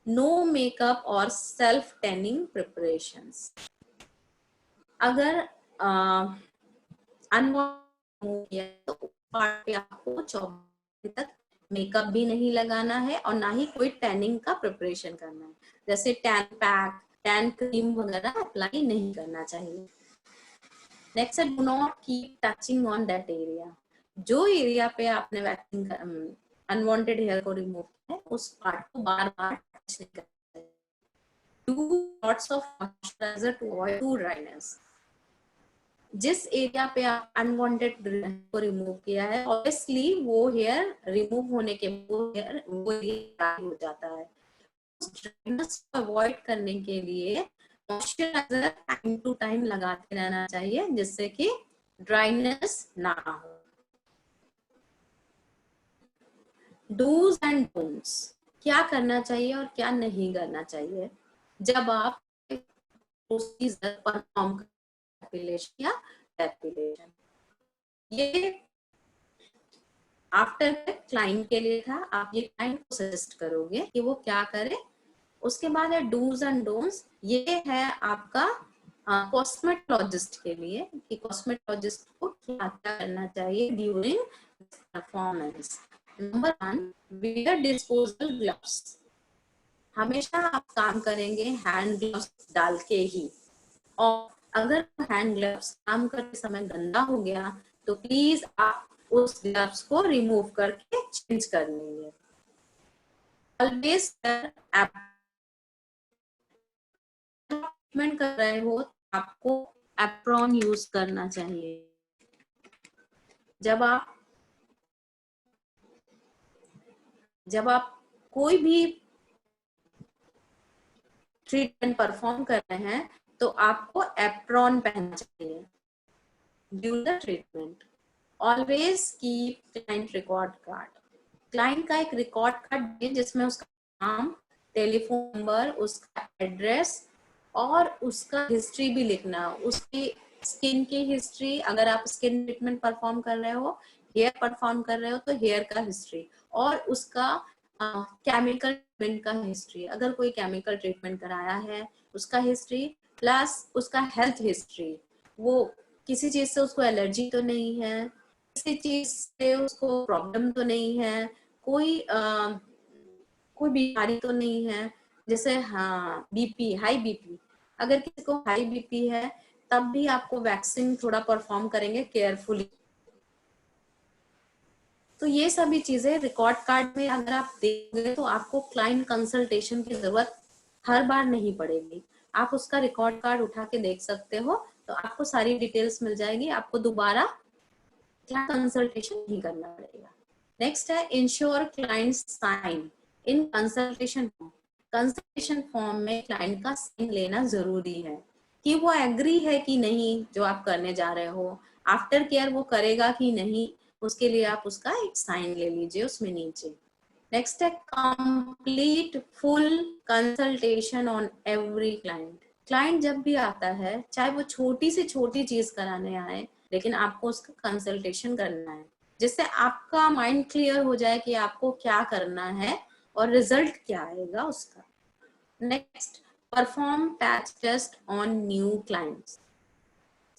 नो मेकअप और सेल्फ टैनिंग प्रिपरेशंस, अगर अनवांटेड किया तो पार्ट पे आपको 24 तक मेकअप भी नहीं लगाना है और ना ही कोई टैनिंग का प्रिपरेशन करना है, जैसे टैन पैक, टैन क्रीम वगैरह अप्लाई नहीं करना चाहिए। नेक्स्ट है do not keep touching on that area, जो एरिया पे आपने वैक्सिंग अनवांटेड हेयर को रिमूव किया है उस पार्ट को बार बार टच नहीं करना है। Do lots of moisturiser to avoid to dryness, जिस एरिया पे आप अनवांटेड को रिमूव किया है ऑब्वियसली वो हेयर रिमूव होने के वो एरिया हो जाता है। ड्राइनेस को अवॉइड करने के लिए मॉइस्चराइजर टाइम टू टाइम लगाते रहना चाहिए जिससे कि ड्राइनेस ना हो। डूज एंड डोंट्स, क्या करना चाहिए और क्या नहीं करना चाहिए जब आप प्रोसीजर परफॉर्म एपिलेशन या डेपिलेशन। ये आफ्टर क्लाइंट के लिए था, आप ये क्लाइंट को सजेस्ट करोगे कि वो क्या करे। उसके बाद है डूज एंड डोंट्स, ये है आपका कॉस्मेटोलॉजिस्ट के लिए कि कॉस्मेटोलॉजिस्ट को क्या क्या करना चाहिए during performance. Number 1, wear disposal gloves, हमेशा आप काम करेंगे हैंड ग्लव्स डाल के ही, और अगर हैंड ग्लव्स काम करते समय गंदा हो गया तो प्लीज आप उस ग्लव्स को रिमूव करके चेंज कर लेंगे। ऑलवेज ट्रीटमेंट कर रहे हो आपको एप्रॉन यूज करना चाहिए। जब आप कोई भी ट्रीटमेंट परफॉर्म कर रहे हैं तो आपको एप्रॉन पहनना चाहिए during the treatment. Always keep client record card, client का एक रिकॉर्ड कार्ड है जिसमें उसका नाम, टेलीफोन नंबर, उसका एड्रेस और उसका हिस्ट्री भी लिखना, उसकी स्किन की हिस्ट्री, अगर आप स्किन ट्रीटमेंट परफॉर्म कर रहे हो, हेयर परफॉर्म कर रहे हो तो हेयर का हिस्ट्री, और उसका केमिकल ट्रीटमेंट का हिस्ट्री, अगर कोई केमिकल ट्रीटमेंट कराया है उसका हिस्ट्री, प्लस उसका हेल्थ हिस्ट्री, वो किसी चीज से उसको एलर्जी तो नहीं है, किसी चीज से उसको प्रॉब्लम तो नहीं है, कोई बीमारी तो नहीं है, जैसे हाँ बीपी, हाई बीपी, अगर किसी को हाई बीपी है तब भी आपको वैक्सीन थोड़ा परफॉर्म करेंगे केयरफुली। तो ये सभी चीजें रिकॉर्ड कार्ड में अगर आप देंगे तो आपको क्लाइंट कंसल्टेशन की जरूरत हर बार नहीं पड़ेगी, आप उसका रिकॉर्ड कार्ड उठा के देख सकते हो तो आपको सारी डिटेल्स मिल जाएगी, आपको दोबारा कंसल्टेशन नहीं करना पड़ेगा। नेक्स्ट है ensure client sign in consultation form, consultation form में क्लाइंट का साइन लेना जरूरी है कि वो एग्री है कि नहीं जो आप करने जा रहे हो, आफ्टर केयर वो करेगा कि नहीं, उसके लिए आप उसका एक साइन ले लीजिए उसमें नीचे। नेक्स्ट है complete full consultation on every client, client जब भी आता है चाहे वो छोटी से छोटी चीज कराने आए लेकिन आपको उसका कंसल्टेशन करना है जिससे आपका माइंड क्लियर हो जाए कि आपको क्या करना है और रिजल्ट क्या आएगा उसका। Next, perform patch test on new clients,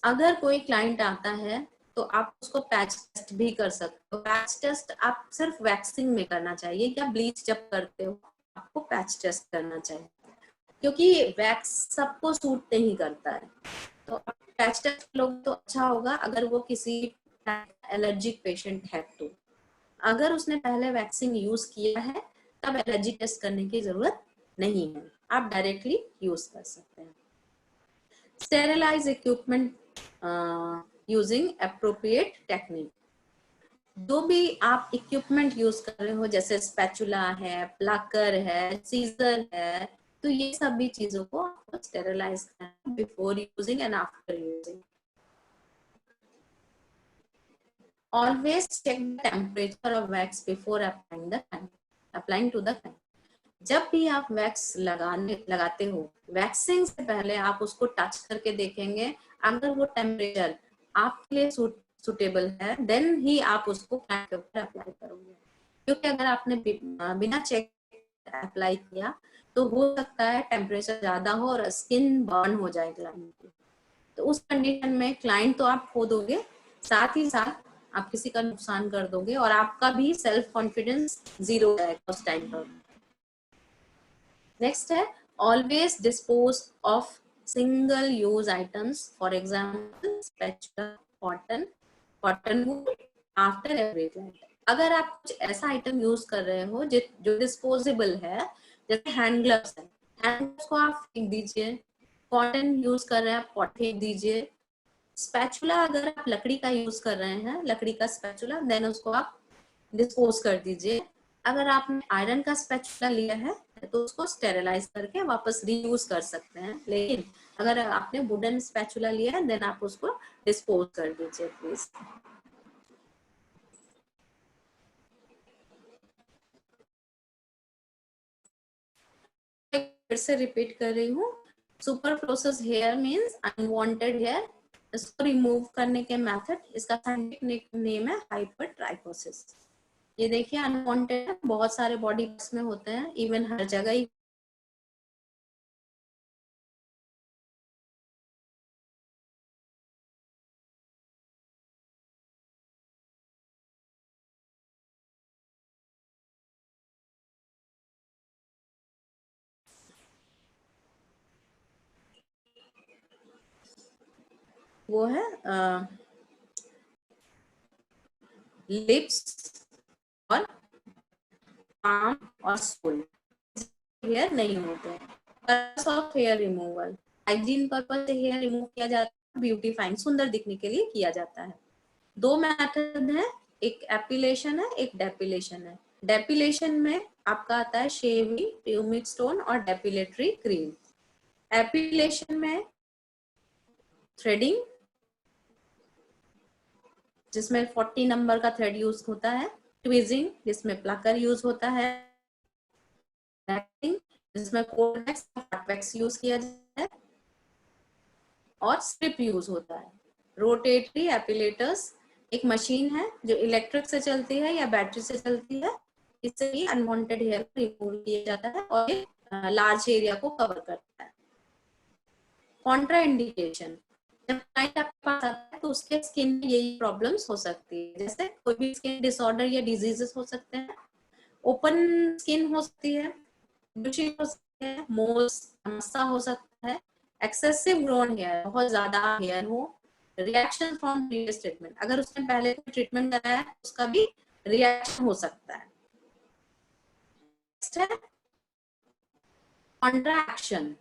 अगर कोई क्लाइंट आता है तो आप उसको पैच टेस्ट भी कर सकते हो। पैच टेस्ट आप सिर्फ वैक्सिंग में करना चाहिए या ब्लीच जब करते हो आपको पैच टेस्ट करना चाहिए। क्योंकि वैक्स सबको सूट नहीं करता है। तो पैच टेस्ट लोग तो अच्छा होगा अगर वो किसी एलर्जिक पेशेंट है तो। अगर उसने पहले वैक्सीन यूज किया है तब एलर्जी टेस्ट करने की जरूरत नहीं है, आप डायरेक्टली यूज कर सकते हैं। Sterilise equipment using appropriate technique. जो भी आप इक्विपमेंट यूज कर रहे हो जैसे स्पैचुला है, प्लकर है, सीजर है, तो ये सभी चीजों को आपको स्टेरिलाइज करना before using and after using. Always check the temperature of wax before applying to the client. जब भी आप वैक्स लगाते हो, वैक्सिंग से पहले आप उसको टच करके देखेंगे। अगर वो टेम्परेचर आपके लिए सुटेबल है देन ही आप उसको क्लाइंट के ऊपर अप्लाई करोगे। क्योंकि अगर आपने बिना चेक अप्लाई किया तो हो सकता है टेम्परेचर ज्यादा हो और स्किन बर्न हो जाए क्लाइंट की। तो उस कंडीशन में क्लाइंट तो आप खो दोगे, साथ ही साथ आप किसी का नुकसान कर दोगे और आपका भी सेल्फ कॉन्फिडेंस जीरो हो जाएगा उस टाइम पर। नेक्स्ट है always dispose of single use items, for example spatula, cotton wool after every client. अगर आप कुछ ऐसा आइटम यूज कर रहे हो जो डिस्पोजेबल है, जैसे हैंड ग्लव्स है, हैंड ग्लव्स को आप फेंक दीजिए। कॉटन यूज कर रहे हैं आप, कॉटन फेंक दीजिए। स्पैचुला अगर आप लकड़ी का यूज कर रहे हैं, लकड़ी का स्पैचुला, देन उसको आप डिस्पोज कर दीजिए। अगर आपने आयरन का स्पैचुला लिया है तो उसको स्टेरिलाइज करके वापस रीयूज कर सकते हैं। लेकिन अगर आपने वुडन स्पैचुला लिया है देन आप उसको डिस्पोज कर दीजिए प्लीज। फिर से रिपीट कर रही हूँ, सुपरफ्लोसस हेयर मींस अनवांटेड हेयर। इसको रिमूव करने के मेथड, इसका साइंटिफिक नेम है हाइपरट्राइकोसिस। ये देखिए अनवांटेड बहुत सारे बॉडी पार्ट्स में होते हैं, इवन हर जगह ही। वो है लिप्स और आर्म और सोल, हेयर नहीं होते। Purpose of hair removal, hygiene purpose से हेयर रिमूव किया जाता है, ब्यूटीफाइंग, सुंदर दिखने के लिए किया जाता है। दो मेथड है, एक एपिलेशन है, एक डेपिलेशन है। डेपिलेशन में आपका आता है शेविंग, ट्यूमिक स्टोन और डेपिलेटरी क्रीम। एपिलेशन में थ्रेडिंग, जिसमें 40 नंबर का थ्रेड यूज होता है, ट्विजिंग जिसमें प्लकर यूज होता है, जिसमें cold wax, hot wax use किया जाता है, और स्ट्रिप यूज होता है। रोटेटरी एपिलेटर्स एक मशीन है जो इलेक्ट्रिक से चलती है या बैटरी से चलती है। इससे ही अनवांटेड हेयर को रिमूव किया जाता है और ये लार्ज एरिया को कवर करता है। कॉन्ट्रा इंडिकेशन, जब क्लाइंट आपके पास आता है तो उसके स्किन में यही प्रॉब्लम्स हो सकती है, जैसे कोई भी स्किन डिसऑर्डर या डिजीजेस हो सकते हैं, ओपन स्किन हो सकती है, ब्लूशिंग हो सकती है, मोल्स, मस्सा हो सकता है, एक्सेसिव ग्रोन हेयर, बहुत ज्यादा हेयर हो, रिएक्शन फ्रॉम प्रीवियस ट्रीटमेंट, अगर उसने पहले कोई ट्रीटमेंट कराया है उसका भी रिएक्शन हो सकता है। नेक्स्ट है कॉन्ट्रैक्शन।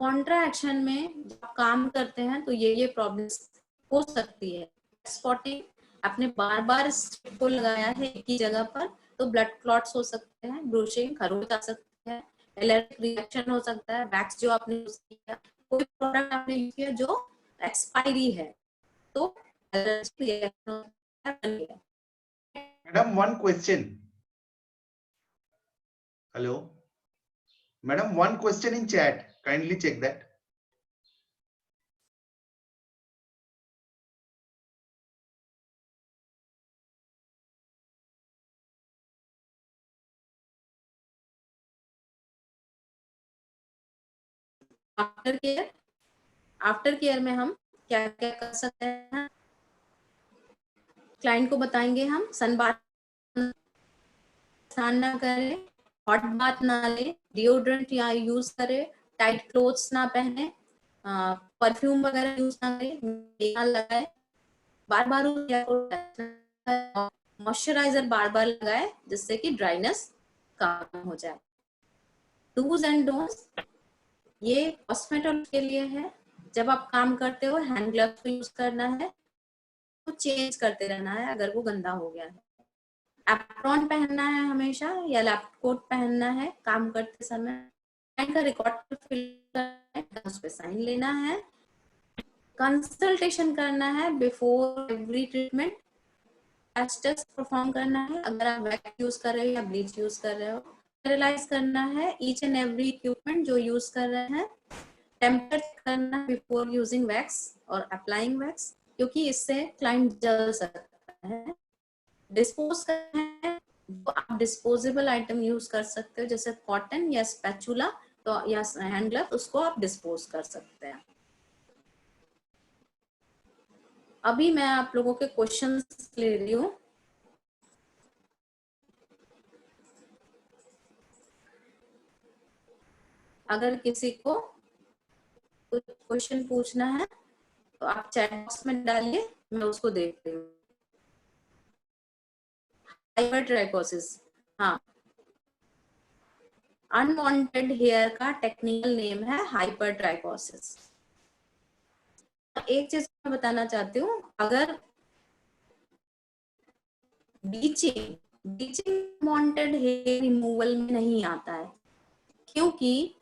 कॉन्ट्रैक्शन में जब काम करते हैं तो ये प्रॉब्लम्स हो सकती है। स्पॉटिंग, आपने बार बार स्ट्रिप को लगाया है एक ही जगह पर तो ब्लड क्लॉट्स हो सकते हैं, ब्रूशिंग, खरोच आ सकती है, एलर्जिक रिएक्शन हो सकता है, वैक्स जो आपने यूज किया, कोई प्रोडक्ट आपने यूज किया जो एक्सपायरी है तो एलर्जिक रिएक्शन हो सकता है। Madam, one question. Hello. Madam, one question in chat. Kindly check that. After care में हम क्या क्या कर सकते हैं, क्लाइंट को बताएंगे हम सन बाथ, स्नान ना करें, हॉट बाथ ना ले, डिओड्रेंट या यूज करें, टाइट क्लोथ्स ना पहने, परफ्यूम वगैरह यूज ना करें, ना लगाए, बार बार मॉइस्चराइजर बार बार लगाए जिससे कि ड्राइनेस कम हो जाए। डूज एंड डोंट्स, ये कॉस्मेटोलॉजी के लिए है। जब आप काम करते हो हैंड ग्लव्स यूज करना है, तो चेंज करते रहना है अगर वो गंदा हो गया है। एप्रॉन पहनना है हमेशा या लैब कोट पहनना है काम करते समय। का रिकॉर्ड फिल करना है, उस पे साइन लेना है। कंसल्टेशन करना है before every treatment. Test perform करना है अगर आप वैक्स यूज कर रहे हो या ब्लीच यूज कर रहे हो। स्टेरिलाइज करना है ईच एंड एवरी इक्विपमेंट जो यूज कर रहे हैं। टेम्पर करना बिफोर यूजिंग वैक्स और अप्लाइंग वैक्स, क्योंकि इससे क्लाइंट जल सकता है। डिस्पोज करना है, तो आप डिस्पोजेबल आइटम यूज कर सकते हो जैसे कॉटन या स्पैचुला, तो या हैंड ग्लव, उसको आप डिस्पोज कर सकते हैं। अभी मैं आप लोगों के क्वेश्चंस ले रही हूँ। अगर किसी को कुछ क्वेश्चन पूछना है तो आप चैट बॉक्स में डालिए, मैं उसको देख रही हूँ। हाइपरट्राइकोसिस, हाँ, अनवांटेड हेयर का टेक्निकल नेम है हाइपरट्राइकोसिस। एक चीज मैं बताना चाहती हूँ, अगर ब्लीचिंग वांटेड हेयर रिमूवल में नहीं आता है, क्योंकि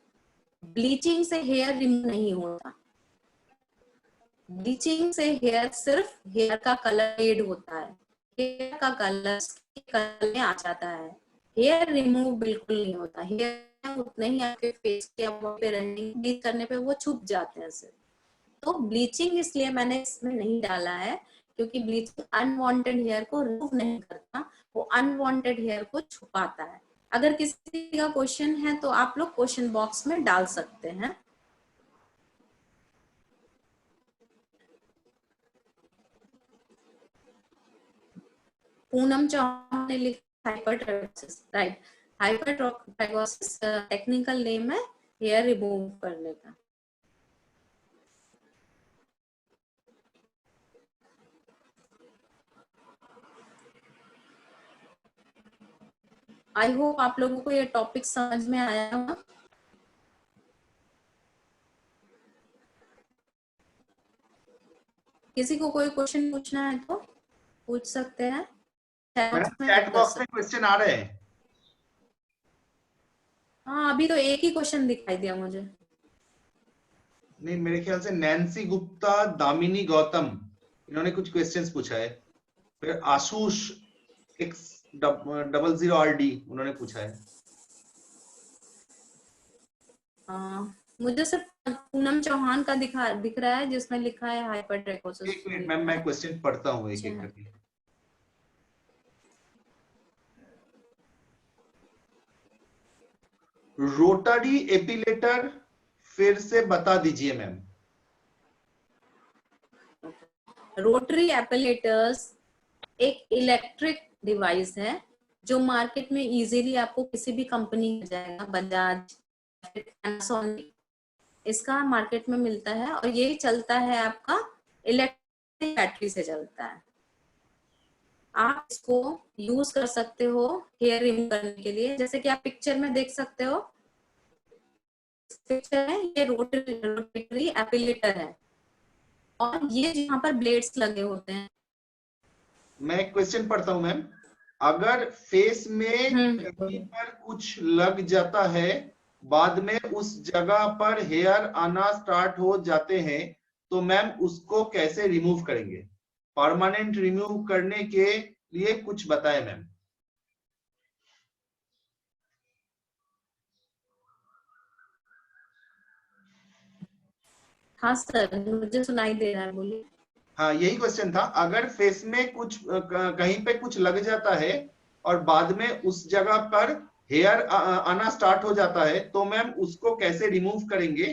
ब्लीचिंग से हेयर रिमूव नहीं होता। ब्लीचिंग से हेयर सिर्फ हेयर का कलर फेड होता है, हेयर का कलर में आ जाता है, हेयर रिमूव बिल्कुल नहीं होता। हेयर उतने ही आपके फेस के पे रहने, ब्लीच करने पे वो छुप जाते हैं सिर्फ। तो ब्लीचिंग इसलिए मैंने इसमें नहीं डाला है क्योंकि ब्लीचिंग अनवांटेड हेयर को रिमूव नहीं करता, वो अनवांटेड हेयर को छुपाता है। अगर किसी का क्वेश्चन है तो आप लोग क्वेश्चन बॉक्स में डाल सकते हैं। पूनम चौहान ने लिखा हाइपरट्राइकोसिस, राइट। हाइपरट्राइकोसिस टेक्निकल नेम है हेयर रिमूव करने का। आई होप आप लोगों को ये टॉपिक समझ में आया होगा। किसी को कोई क्वेश्चन पूछना है तो पूछ सकते हैं, चैट बॉक्स में क्वेश्चन आ रहे हैं। हाँ, अभी तो एक ही क्वेश्चन दिखाई दिया मुझे। नहीं, मेरे ख्याल से नैन्सी गुप्ता, दामिनी गौतम, इन्होंने कुछ क्वेश्चंस पूछा है। फिर आशुष X00RD उन्होंने पूछा है। मुझे सिर्फ पूनम चौहान का दिख रहा है जिसमें लिखा है हाइपरट्राइकोसिस। एक मिनट मैम, मैं क्वेश्चन पढ़ता हूँ एक एक अच्छा, करके। रोटरी एपिलेटर फिर से बता दीजिए मैम। रोटरी एपिलेटर्स एक इलेक्ट्रिक डिवाइस है जो मार्केट में इजीली आपको किसी भी कंपनी में जाएगा, बजाज, पैनासोनिक, इसका मार्केट में मिलता है और ये चलता है आपका इलेक्ट्रिक बैटरी से चलता है। आप इसको यूज कर सकते हो हेयर रिमूव करने के लिए, जैसे कि आप पिक्चर में देख सकते हो। पिक्चर है, ये रोटरी एपिलेटर है और ये यहाँ पर ब्लेड्स लगे होते हैं। मैं एक क्वेश्चन पढ़ता हूँ मैम। अगर फेस में कहीं पर कुछ लग जाता है, बाद में उस जगह पर हेयर आना स्टार्ट हो जाते हैं, तो मैम उसको कैसे रिमूव करेंगे? परमानेंट रिमूव करने के लिए कुछ बताएं मैम। हाँ सर, मुझे सुनाई दे रहा है, बोलिए। हाँ, यही क्वेश्चन था। अगर फेस में कुछ कहीं पे कुछ लग जाता है और बाद में उस जगह पर हेयर आना स्टार्ट हो जाता है, तो मैम उसको कैसे रिमूव करेंगे?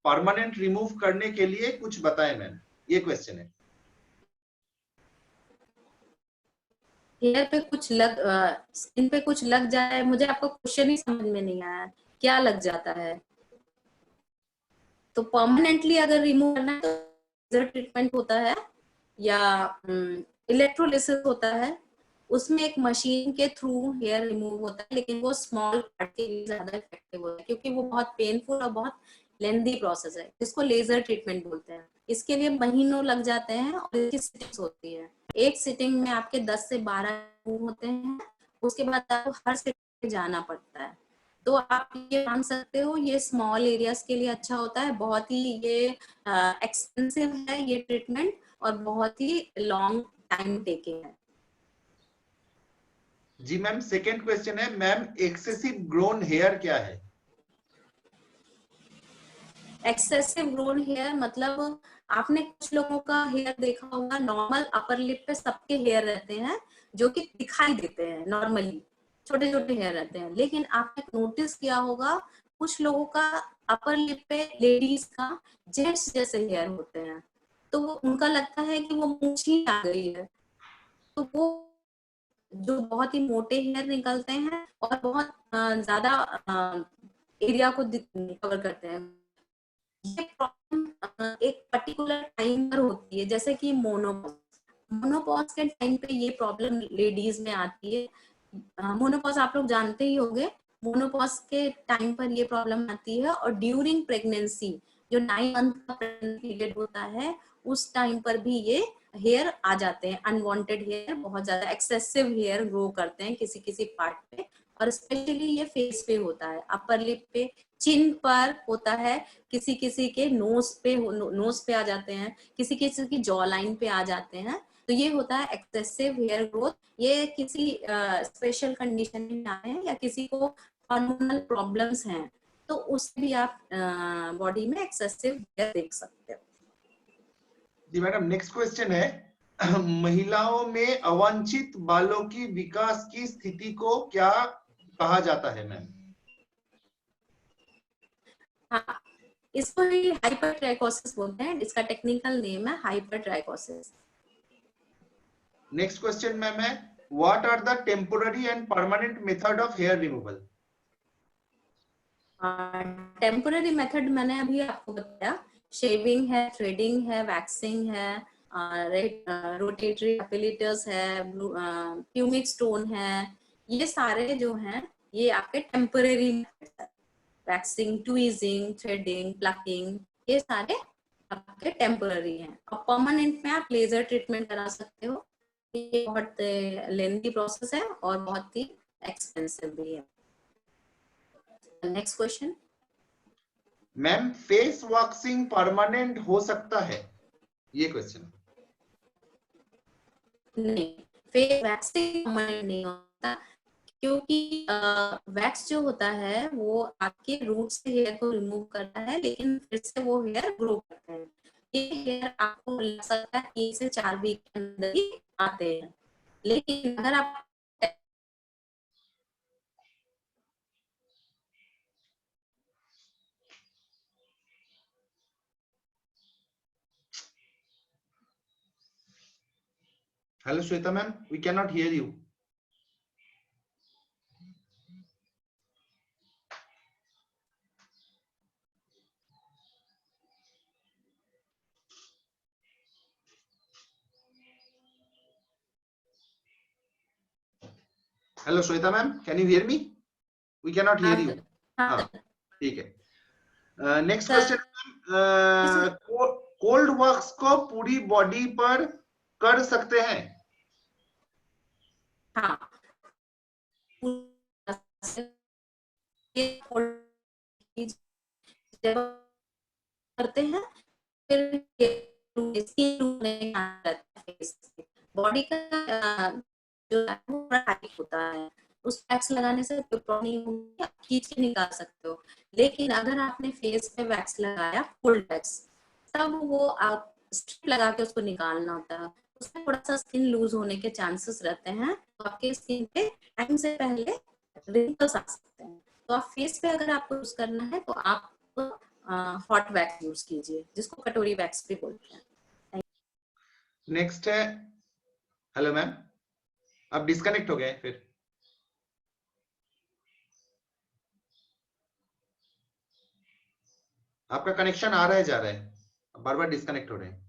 परमानेंट रिमूव करने के लिए कुछ बताएं मैम, ये क्वेश्चन है। हेयर पे कुछ स्किन पे कुछ लग जाए, मुझे आपका क्वेश्चन ही समझ में नहीं आया, क्या लग जाता है? तो परमानेंटली अगर रिमूव करना है तो लेजर ट्रीटमेंट होता है या इलेक्ट्रोलिसिस होता है, उसमें एक मशीन के थ्रू हेयर रिमूव होता है, लेकिन वो स्मॉल पार्ट के लिए ज्यादा इफेक्टिव होता है क्योंकि वो बहुत पेनफुल और बहुत लेंदी प्रोसेस है, जिसको लेजर ट्रीटमेंट बोलते हैं। इसके लिए महीनों लग जाते हैं और इसकी सिटिंग्स होती है। एक सिटिंग में आपके 10 से 12 रिमूव होते हैं, उसके बाद आपको हर सिटिंग में जाना पड़ता है। तो आप ये मान सकते हो ये स्मॉल एरियाज के लिए अच्छा होता है, बहुत ही ये एक्सपेंसिव है ये ट्रीटमेंट और बहुत ही लॉन्ग टाइम टेकिंग है। जी मैम, सेकेंड क्वेश्चन है मैम, एक्सेसिव ग्रोन हेयर क्या है? एक्सेसिव ग्रोन हेयर मतलब आपने कुछ लोगों का हेयर देखा होगा, नॉर्मल अपर लिप पे सबके हेयर रहते हैं जो कि दिखाई देते हैं, नॉर्मली छोटे छोटे हेयर रहते हैं, लेकिन आपने नोटिस किया होगा कुछ लोगों का अपर लिप पे, लेडीज का जेंट्स जैसे हेयर होते हैं, तो वो उनका लगता है कि वो मूंछ ही आ गई है। तो वो जो बहुत ही मोटे हेयर निकलते हैं और बहुत ज्यादा एरिया को कवर करते हैं। ये प्रॉब्लम एक पर्टिकुलर टाइम पर होती है, जैसे कि मोनोपॉज के टाइम पे ये प्रॉब्लम लेडीज में आती है। मोनोपॉज आप लोग जानते ही होंगे, मोनोपॉज के टाइम पर ये प्रॉब्लम आती है, और ड्यूरिंग प्रेगनेंसी जो 9 मंथ का पीरियड होता है उस टाइम पर भी ये हेयर आ जाते हैं, अनवांटेड हेयर, बहुत ज्यादा एक्सेसिव हेयर ग्रो करते हैं किसी किसी पार्ट पे, और स्पेशली ये फेस पे होता है, अपर लिप पे, चिन पर होता है, किसी किसी के नोज पे आ जाते हैं, किसी किसी की जॉ लाइन पे आ जाते हैं। तो ये होता है एक्सेसिव हेयर ग्रोथ। ये किसी स्पेशल कंडीशन में आते हैं या किसी को हार्मोनल प्रॉब्लम्स हैं, तो उससे भी आप बॉडी में एक्सेसिव हेयर देख सकते हो। जी मैडम, नेक्स्ट क्वेश्चन है महिलाओं में अवांछित बालों की विकास की स्थिति को क्या कहा जाता है मैम? हाँ, इसको ही हाइपरट्राइकोसिस बोलते हैं, इसका टेक्निकल नेम है हाइपरट्राइकोसिस। नेक्स्ट क्वेश्चन मैम है, what are the temporary and permanent method of hair removal? Temporary method मैंने अभी आपको बताया, शेविंग है, थ्रेडिंग है, वैक्सिंग है, रोटेटरी एपिलेटर्स है, प्यूमिक स्टोन है, ये सारे जो हैं ये आपके टेम्पोररी मेथड है। वैक्सिंग, ट्वीजिंग, थ्रेडिंग, प्लकिंग, ये सारे आपके टेम्पोररी हैं। और परमानेंट में आप लेजर ट्रीटमेंट करा सकते हो, ये बहुत लेंथी प्रोसेस है और बहुत ही एक्सपेंसिव भी है। Next question. Ma'am, face waxing permanent हो सकता है? ये क्वेश्चन। नहीं, फेस वैक्सिंग परमानेंट नहीं होता, क्योंकि वैक्स जो होता है वो आपके रूट से हेयर को रिमूव करता है, लेकिन फिर से वो हेयर ग्रो करते हैं। ये हेयर आपको लग सकता है 3 से 4 वीक के अंदर ही आते हैं, लेकिन अगर आप hello Shweta ma'am, we can not hear you. Hello Shweta ma'am, can you hear me? We can not hear you. हाँ हाँ, ठीक है। Next sir, question, cold wax को पूरी बॉडी पर कर सकते हैं? हाँ, जब करते हैं फिर स्किन बॉडी का जो है वो टाइट होता है, उस वैक्स लगाने से कोई प्रॉब्लम नहीं होगी, आप खींच के निकाल सकते हो। लेकिन अगर आपने फेस पे वैक्स लगाया, फुल वैक्स, तब वो आप स्ट्रिप लगा के उसको निकालना होता है, उसमें थोड़ा सा स्किन लूज होने के चांसेस रहते हैं, तो आपके स्किन पे टाइम से पहले रिंकल्स आ सकते हैं। तो आप फेस पे अगर आपको यूज करना है तो आप हॉट वैक्स यूज कीजिए, जिसको कटोरी वैक्स भी बोलते हैं। नेक्स्ट है, हेलो मैम, आप डिस्कनेक्ट हो गए फिर। आपका कनेक्शन आ रहा है, जा रहा है, बार बार डिस्कनेक्ट हो रहे हैं।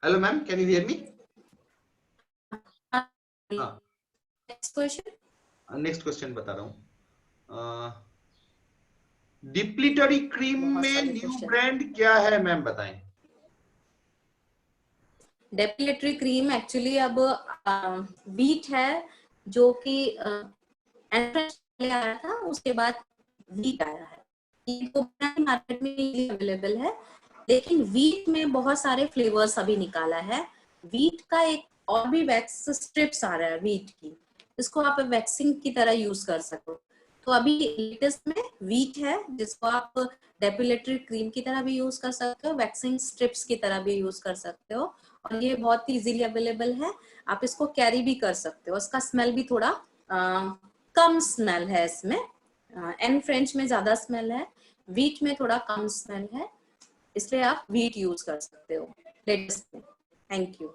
Hello ma'am, can you hear मी? हाँ, नेक्स्ट क्वेश्चन। नेक्स्ट क्वेश्चन बता रहा हूँ। डिप्लीटरी क्रीम बहुत में सारे न्यू क्वेश्चन। ब्रांड क्या है मैम, बताएं। डेपिलेटरी क्रीम एक्चुअली अब वीट है, जो कि आया था, उसके बाद वीट आया है। ये तो मार्केट में अवेलेबल है, लेकिन वीट में बहुत सारे फ्लेवर्स अभी निकाला है। वीट का एक और भी वैक्स स्ट्रिप्स आ रहा है वीट की, इसको आप वैक्सिंग की तरह यूज कर सको। तो अभी लेटेस्ट में वीट है, जिसको आप डेपिलेटरी क्रीम की तरह भी यूज कर सकते हो, वैक्सिंग स्ट्रिप्स की तरह भी यूज कर सकते हो, और ये बहुत ही इजीली अवेलेबल है। आप इसको कैरी भी कर सकते हो। इसका स्मेल भी थोड़ा कम स्मेल है इसमें। एंड फ्रेंच में ज्यादा स्मेल है, वीट में थोड़ा कम स्मेल है, इसलिए आप वीट यूज कर सकते हो लेटेस्ट में। Thank you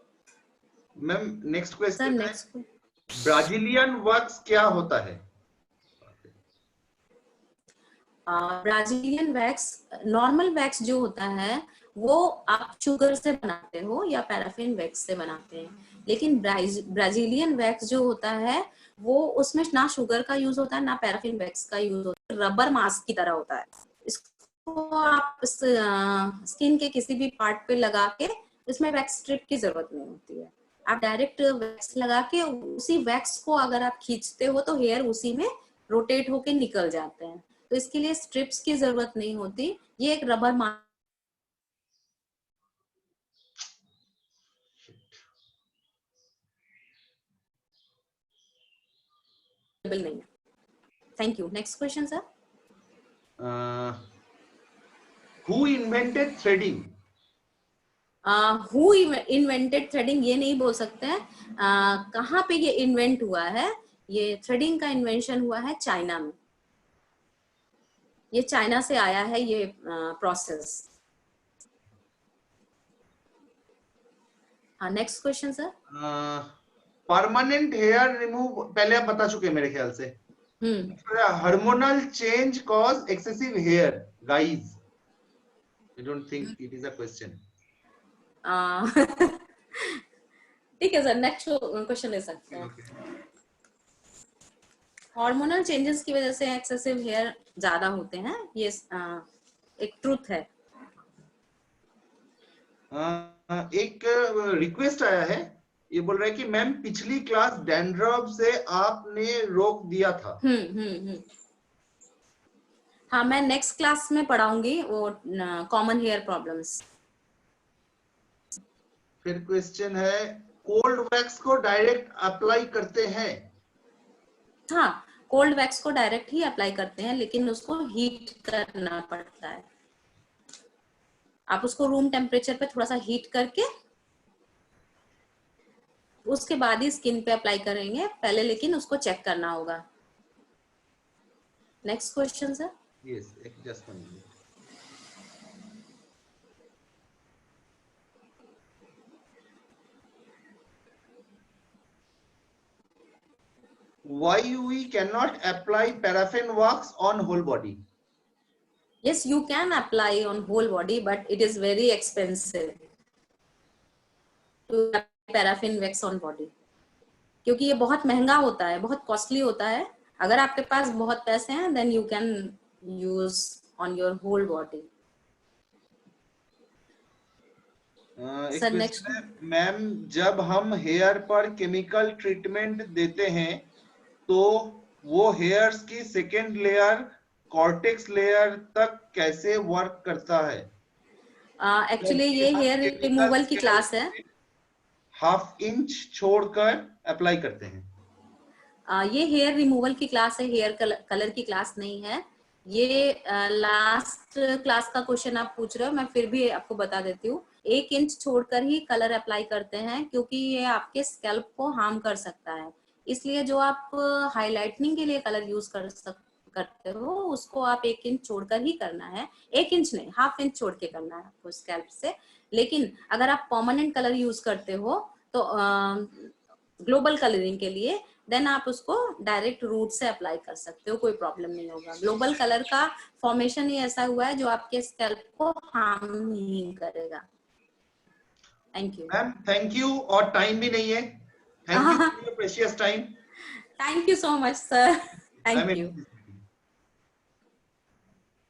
ma'am next sir. Question है, नेक्स्ट, ब्राजीलियन वैक्स क्या होता है? ब्राजीलियन वैक्स, नॉर्मल वैक्स जो होता है वो आप शुगर से बनाते हो या पैराफिन वैक्स से बनाते हैं, लेकिन ब्राजीलियन वैक्स जो होता है वो उसमें ना शुगर का यूज होता है ना पैराफिन वैक्स का यूज होता है, रबर मास्क की तरह होता है। इसको आप स्किन के किसी भी पार्ट पे लगा के, इसमें वैक्स स्ट्रिप की जरूरत नहीं होती है। आप डायरेक्ट वैक्स लगा के उसी वैक्स को अगर आप खींचते हो तो हेयर उसी में रोटेट होके निकल जाते हैं, तो इसके लिए स्ट्रिप्स की जरूरत नहीं होती। ये एक रबर नहीं है। Thank you. Next question sir. Who invented threading? Who invented threading ये नहीं बोल सकते हैं। कहाँ पे ये इन्वेंट हुआ है? ये थ्रेडिंग का इन्वेंशन हुआ है चाइना में। ये चाइना से आया है ये प्रोसेस। हाँ, next question sir. Permanent hair remove पहले आप बता चुके हैं मेरे ख्याल से। Hormonal change cause excessive hair guys. I don't think it is a question. ठीक है सर, नेक्स्ट क्वेश्चन ले सकते हैं। हार्मोनल चेंजेस की वजह से एक्सेसिव हेयर ज्यादा होते हैं, ये एक ट्रूथ है। एक रिक्वेस्ट आया है, ये बोल रहा है कि मैम पिछली क्लास डैंड्रफ से आपने रोक दिया था। हाँ, मैं नेक्स्ट क्लास में पढ़ाऊंगी वो कॉमन हेयर प्रॉब्लम्स। फिर क्वेश्चन है, कोल्ड वैक्स को डायरेक्ट अप्लाई करते हैं? हाँ, कोल्ड वैक्स को डायरेक्ट ही अप्लाई करते हैं, लेकिन उसको हीट करना पड़ता है। आप उसको रूम टेम्परेचर पे थोड़ा सा हीट करके उसके बाद ही स्किन पे अप्लाई करेंगे पहले, लेकिन उसको चेक करना होगा। Next question sir. Yes, just 1 minute. Why we cannot apply paraffin wax on whole body? Yes, you can apply on whole body, but it is very expensive to apply paraffin wax on body, क्योंकि ये बहुत महंगा होता है, बहुत costly होता है। अगर आपके पास बहुत पैसे हैं, then you can use on your whole body. एक सर नेक्स्ट। क्वेश्चन है, मैम जब हम हेयर पर केमिकल ट्रीटमेंट देते हैं तो वो हेयर्स की सेकेंड लेयर कॉर्टेक्स लेयर तक कैसे वर्क करता है? एक्चुअली ये हेयर रिमूवल की क्लास है। ½ इंच छोड़कर अप्लाई करते हैं। ये हेयर रिमूवल की क्लास है, हेयर कलर की क्लास नहीं है। ये लास्ट क्लास का क्वेश्चन आप पूछ रहे हो, मैं फिर भी आपको बता देती हूँ। 1 इंच छोड़कर ही कलर अप्लाई करते हैं, क्योंकि ये आपके स्कैल्प को हार्म कर सकता है। इसलिए जो आप हाइलाइटनिंग के लिए कलर यूज करते हो उसको आप 1 इंच छोड़कर ही करना है, 1 इंच नहीं, 1/2 इंच छोड़ के करना है आपको स्कैल्प से। लेकिन अगर आप परमानेंट कलर यूज करते हो तो ग्लोबल कलरिंग के लिए देन आप उसको डायरेक्ट रूट से अप्लाई कर सकते हो, कोई प्रॉब्लम नहीं होगा। ग्लोबल कलर का फॉर्मेशन ही ऐसा हुआ है जो आपके स्कैल्प को हार्म नहीं करेगा। Thank you ma'am, thank you. और टाइम भी नहीं है, thank you for your precious time. Thank you so much sir, thank ma'am, you.